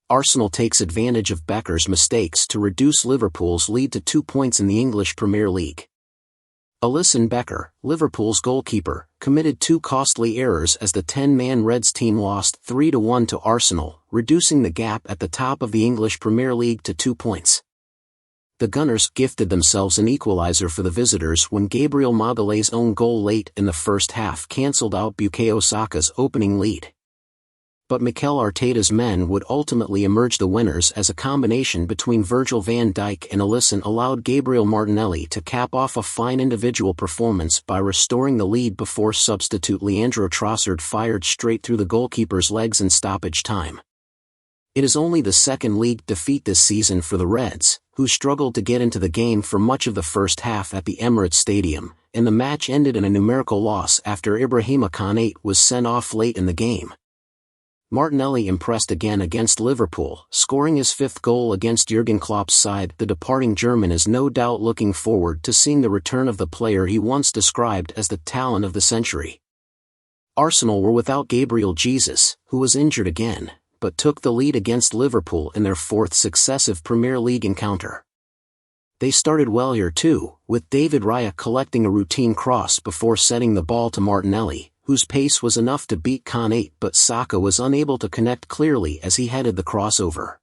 Arsenal takes advantage of Becker's mistakes to reduce Liverpool's lead to 2 points in the English Premier League. Alisson Becker, Liverpool's goalkeeper, committed 2 costly errors as the 10-man Reds team lost 3-1 to Arsenal, reducing the gap at the top of the English Premier League to 2 points. The Gunners gifted themselves an equaliser for the visitors when Gabriel Magalhaes' own goal late in the first half cancelled out Bukayo Saka's opening lead. But Mikel Arteta's men would ultimately emerge the winners as a combination between Virgil van Dijk and Alisson allowed Gabriel Martinelli to cap off a fine individual performance by restoring the lead before substitute Leandro Trossard fired straight through the goalkeeper's legs in stoppage time. It is only the second league defeat this season for the Reds, who struggled to get into the game for much of the first half at the Emirates Stadium, and the match ended in a numerical loss after Ibrahima Konate was sent off late in the game. Martinelli impressed again against Liverpool, scoring his 5th goal against Jurgen Klopp's side. The departing German is no doubt looking forward to seeing the return of the player he once described as the talent of the century. Arsenal were without Gabriel Jesus, who was injured again, but took the lead against Liverpool in their 4th successive Premier League encounter. They started well here too, with David Raya collecting a routine cross before setting the ball to Martinelli, whose pace was enough to beat Konate, but Saka was unable to connect clearly as he headed the crossover.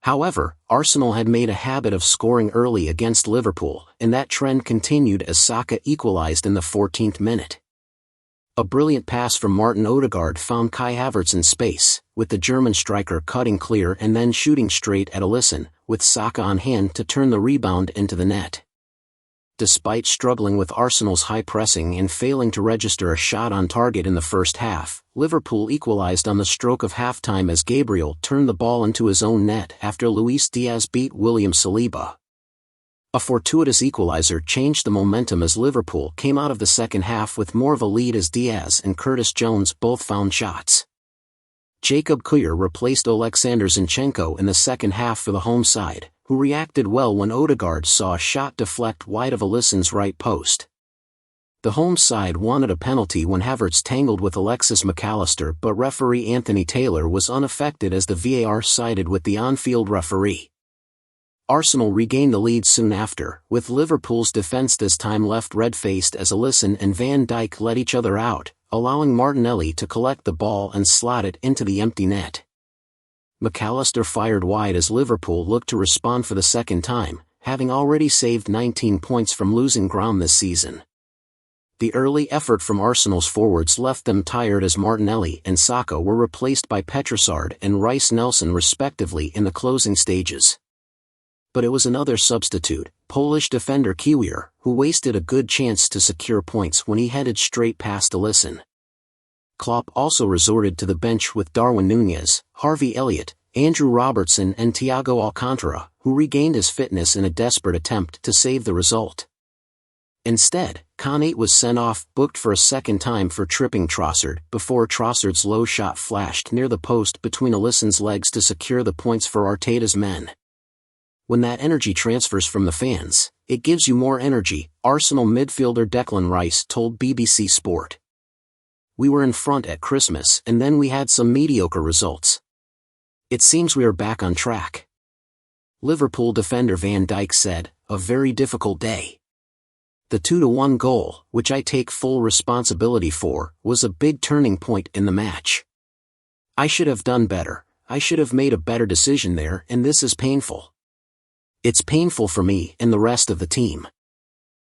However, Arsenal had made a habit of scoring early against Liverpool, and that trend continued as Saka equalised in the 14th minute. A brilliant pass from Martin Odegaard found Kai Havertz in space, with the German striker cutting clear and then shooting straight at Alisson, with Saka on hand to turn the rebound into the net. Despite struggling with Arsenal's high pressing and failing to register a shot on target in the first half, Liverpool equalised on the stroke of halftime as Gabriel turned the ball into his own net after Luis Diaz beat William Saliba. A fortuitous equaliser changed the momentum as Liverpool came out of the second half with more of a lead as Diaz and Curtis Jones both found shots. Jacob Kuyer replaced Alexander Zinchenko in the second half for the home side, who reacted well when Odegaard saw a shot deflect wide of Alisson's right post. The home side wanted a penalty when Havertz tangled with Alexis McAllister, but referee Anthony Taylor was unaffected as the VAR sided with the on-field referee. Arsenal regained the lead soon after, with Liverpool's defence this time left red-faced as Alisson and Van Dijk let each other out, allowing Martinelli to collect the ball and slot it into the empty net. McAllister fired wide as Liverpool looked to respond for the second time, having already saved 19 points from losing ground this season. The early effort from Arsenal's forwards left them tired as Martinelli and Saka were replaced by Trossard and Reiss Nelson respectively in the closing stages. But it was another substitute, Polish defender Kiwior, who wasted a good chance to secure points when he headed straight past Alisson. Klopp also resorted to the bench with Darwin Núñez, Harvey Elliott, Andrew Robertson and Thiago Alcantara, who regained his fitness in a desperate attempt to save the result. Instead, Konate was sent off, booked for a second time for tripping Trossard, before Trossard's low shot flashed near the post between Alisson's legs to secure the points for Arteta's men. When that energy transfers from the fans, it gives you more energy, Arsenal midfielder Declan Rice told BBC Sport. We were in front at Christmas and then we had some mediocre results. It seems we are back on track. Liverpool defender Van Dijk said, "A very difficult day. The 2-1 goal, which I take full responsibility for, was a big turning point in the match. I should have done better, I should have made a better decision there, and this is painful. It's painful for me and the rest of the team."